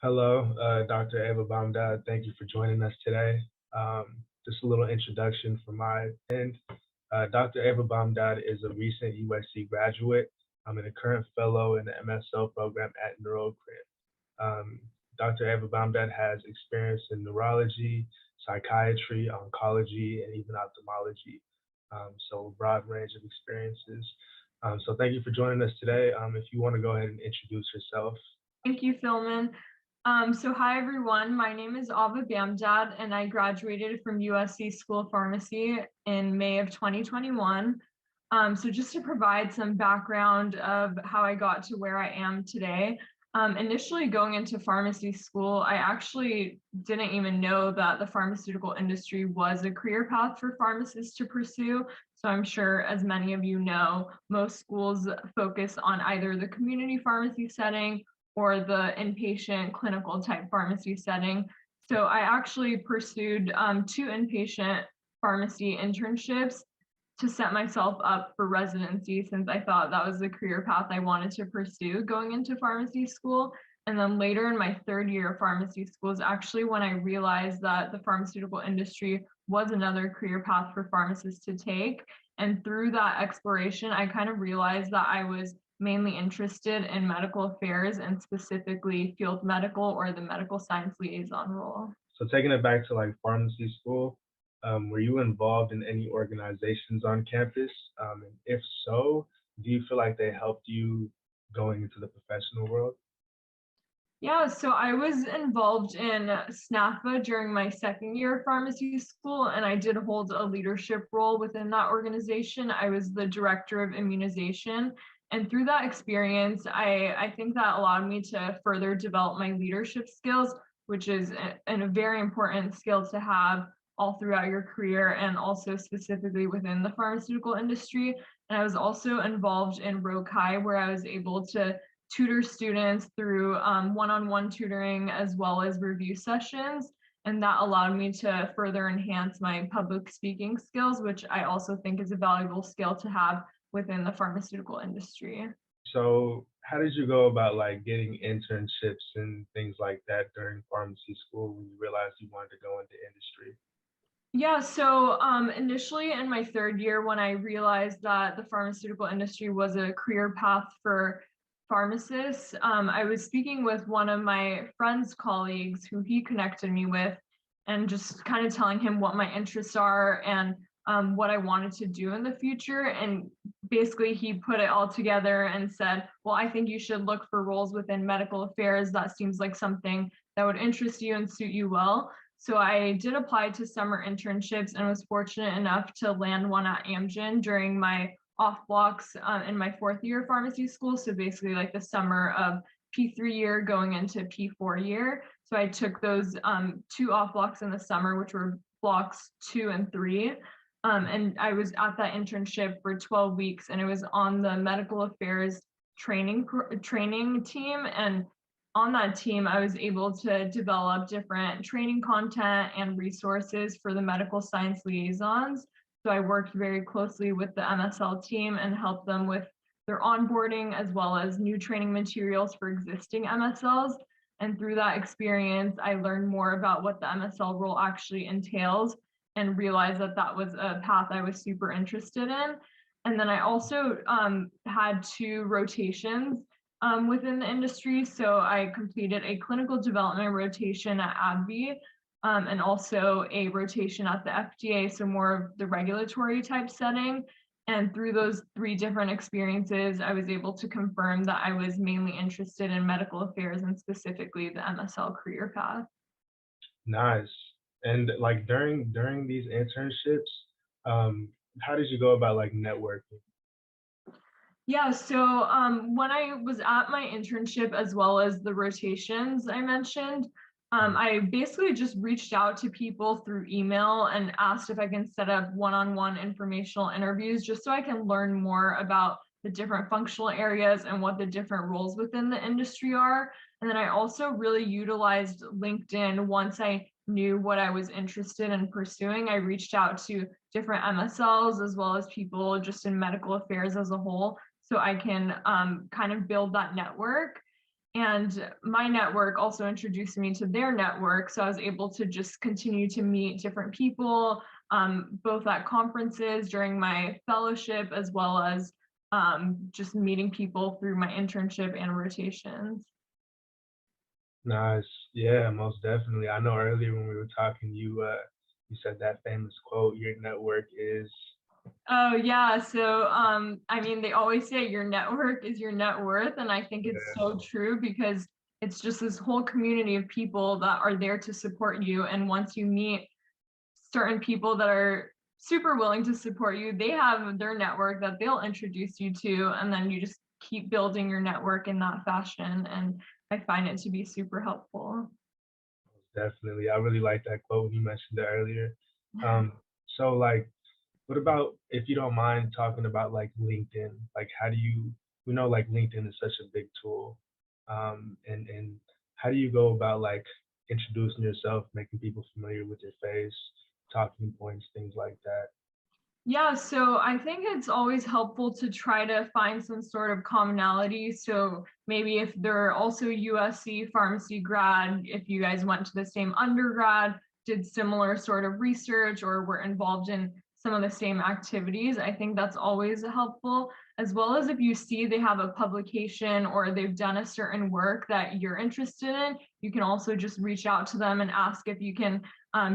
Hello, Dr. Ava Bamdad. Thank you for joining us today. Just a little introduction from my end. Dr. Ava Bamdad is a recent USC graduate. I'm a current fellow in the MSL program at Neurocrine. Um, Dr. Ava Bamdad has experience in neurology, psychiatry, oncology, and even ophthalmology. So a broad range of experiences. So thank you for joining us today. If you want to go ahead and introduce yourself. Thank you, Philman. So hi, everyone. My name is Ava Bamdad, and I graduated from USC School of Pharmacy in May of 2021. So just to provide some background of how I got to where I am today, initially going into pharmacy school, I actually didn't even know that the pharmaceutical industry was a career path for pharmacists to pursue. So I'm sure, as many of you know, most schools focus on either the community pharmacy setting or the inpatient clinical type pharmacy setting. So I actually pursued 2 inpatient pharmacy internships to set myself up for residency, since I thought that was the career path I wanted to pursue going into pharmacy school. And then later in my 3rd year of pharmacy school is actually when I realized that the pharmaceutical industry was another career path for pharmacists to take. And through that exploration, I kind of realized that I was mainly interested in medical affairs and specifically field medical or the medical science liaison role. So taking it back to like pharmacy school, were you involved in any organizations on campus? And if so, do you feel like they helped you going into the professional world? Yeah, so I was involved in SNAFA during my 2nd year of pharmacy school, and I did hold a leadership role within that organization. I was the director of immunization. And through that experience, I think that allowed me to further develop my leadership skills, which is a very important skill to have all throughout your career and also specifically within the pharmaceutical industry. And I was also involved in ROCI, where I was able to tutor students through one-on-one tutoring as well as review sessions. And that allowed me to further enhance my public speaking skills, which I also think is a valuable skill to have within the pharmaceutical industry. So how did you go about like getting internships and things like that during pharmacy school when you realized you wanted to go into industry? Yeah, so initially in my 3rd year, when I realized that the pharmaceutical industry was a career path for pharmacists, I was speaking with one of my friend's colleagues who he connected me with, and just kind of telling him what my interests are and what I wanted to do in the future. And basically, he put it all together and said, well, I think you should look for roles within medical affairs. That seems like something that would interest you and suit you well. So I did apply to summer internships and was fortunate enough to land one at Amgen during my off blocks in my 4th year of pharmacy school. So basically like the summer of P3 year going into P4 year. So I took those 2 off blocks in the summer, which were blocks 2 and 3. And I was at that internship for 12 weeks, and it was on the medical affairs training team. And on that team, I was able to develop different training content and resources for the medical science liaisons. So I worked very closely with the MSL team and helped them with their onboarding as well as new training materials for existing MSLs. And through that experience, I learned more about what the MSL role actually entails and realized that that was a path I was super interested in. And then I also had 2 rotations within the industry. So I completed a clinical development rotation at AbbVie and also a rotation at the FDA, so more of the regulatory type setting. And through those 3 different experiences, I was able to confirm that I was mainly interested in medical affairs and specifically the MSL career path. Nice. And like during these internships, how did you go about like networking? Yeah, so when I was at my internship as well as the rotations I mentioned, I basically just reached out to people through email and asked if I can set up one-on-one informational interviews just so I can learn more about the different functional areas and what the different roles within the industry are. And then I also really utilized LinkedIn once I knew what I was interested in pursuing. I reached out to different MSLs as well as people just in medical affairs as a whole, so I can kind of build that network. And my network also introduced me to their network. So I was able to just continue to meet different people, both at conferences during my fellowship, as well as just meeting people through my internship and rotations. Nice. Yeah, most definitely. I know earlier when we were talking, you said that famous quote, your network is. Oh yeah, so I mean, they always say your network is your net worth, and I think it's Yeah, so true because it's just this whole community of people that are there to support you. And once you meet certain people that are super willing to support you, they have their network that they'll introduce you to, and then you just keep building your network in that fashion. And I find it to be super helpful. definitely. I really like that quote. You mentioned it earlier. Um, so like, what about, if you don't mind talking about like LinkedIn? Like, how do you, we know like LinkedIn is such a big tool. And how do you go about like introducing yourself, making people familiar with your face, talking points, things like that? Yeah, so I think it's always helpful to try to find some sort of commonality. So maybe if they're also USC pharmacy grad, if you guys went to the same undergrad, did similar sort of research, or were involved in some of the same activities, I think that's always helpful. As well as if you see they have a publication or they've done a certain work that you're interested in, you can also just reach out to them and ask if you can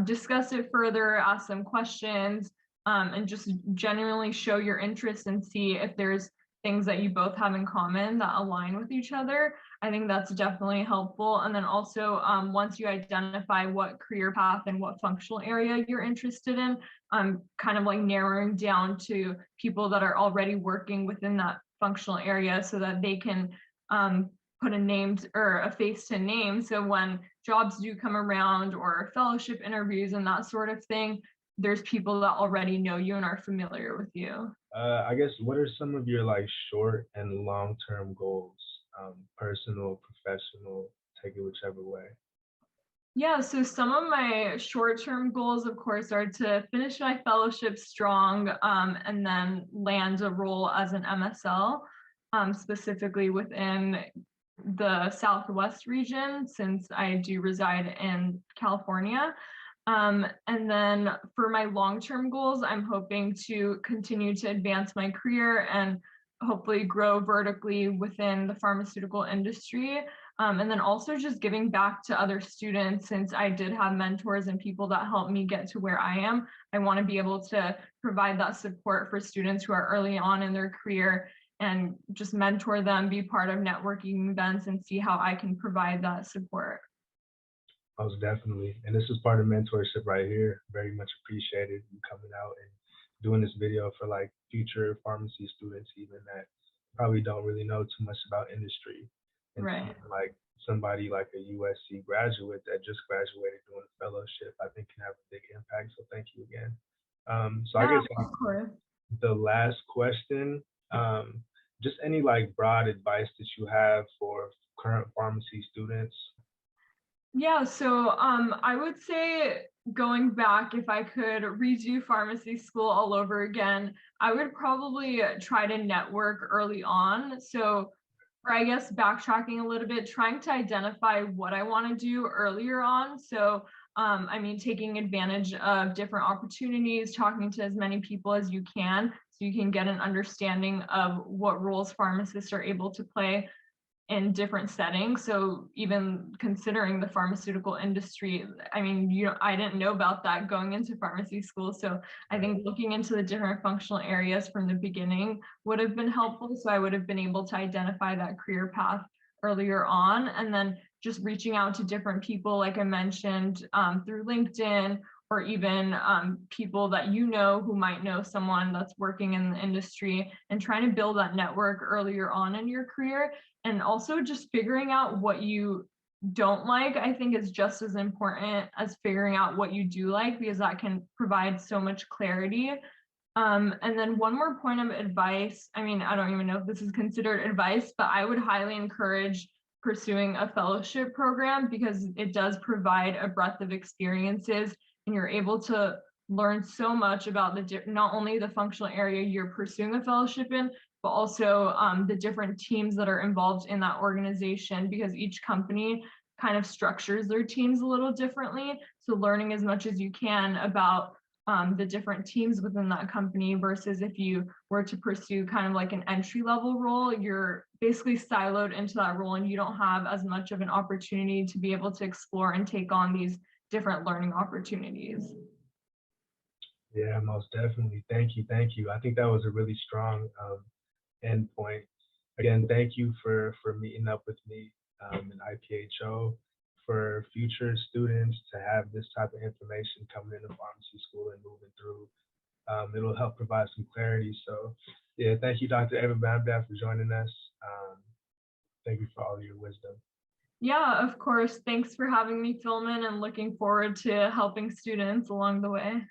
discuss it further, ask them questions, and just genuinely show your interest and see if there's things that you both have in common that align with each other. I think that's definitely helpful. And then also, once you identify what career path and what functional area you're interested in, kind of like narrowing down to people that are already working within that functional area so that they can put a name or a face to name. So when jobs do come around or fellowship interviews and that sort of thing, there's people that already know you and are familiar with you. I guess, what are some of your like short and long-term goals? Personal, professional, take it whichever way. Yeah, so some of my short-term goals, of course, are to finish my fellowship strong, and then land a role as an MSL, specifically within the Southwest region, since I do reside in California. And then for my long-term goals, I'm hoping to continue to advance my career and hopefully grow vertically within the pharmaceutical industry. And then also just giving back to other students, since I did have mentors and people that helped me get to where I am. I want to be able to provide that support for students who are early on in their career and just mentor them, be part of networking events, and see how I can provide that support. Most definitely. And this is part of mentorship right here. Very much appreciated you coming out and doing this video for like future pharmacy students, even that probably don't really know too much about industry. And Right. like somebody like a USC graduate that just graduated doing a fellowship, I think can have a big impact. So thank you again. So I Yeah, guess of course. the last question, just any like broad advice that you have for current pharmacy students. Yeah, so I would say going back, if I could redo pharmacy school all over again, I would probably try to network early on. So, or I guess backtracking a little bit, trying to identify what I want to do earlier on. So, I mean, taking advantage of different opportunities, talking to as many people as you can, so you can get an understanding of what roles pharmacists are able to play in different settings. So even considering the pharmaceutical industry, I mean, I didn't know about that going into pharmacy school. So I think looking into the different functional areas from the beginning would have been helpful. So I would have been able to identify that career path earlier on, and then just reaching out to different people, like I mentioned, through LinkedIn, or even people that you know who might know someone that's working in the industry, and trying to build that network earlier on in your career. And also just figuring out what you don't like, I think, is just as important as figuring out what you do like, because that can provide so much clarity. And then one more point of advice, I mean, I don't even know if this is considered advice, but I would highly encourage pursuing a fellowship program, because it does provide a breadth of experiences, and you're able to learn so much about not only the functional area you're pursuing a fellowship in, but but also the different teams that are involved in that organization, because each company kind of structures their teams a little differently. So learning as much as you can about the different teams within that company, versus if you were to pursue kind of like an entry-level role, you're basically siloed into that role and you don't have as much of an opportunity to be able to explore and take on these different learning opportunities. Yeah, most definitely. Thank you. Thank you. I think that was a really strong endpoint. Again, thank you for meeting up with me in IPHO. For future students to have this type of information coming into pharmacy school and moving through, it'll help provide some clarity. So yeah, thank you, Dr. Ava Bamdad, for joining us. Thank you for all your wisdom. Yeah, of course. Thanks for having me, Philman, and looking forward to helping students along the way.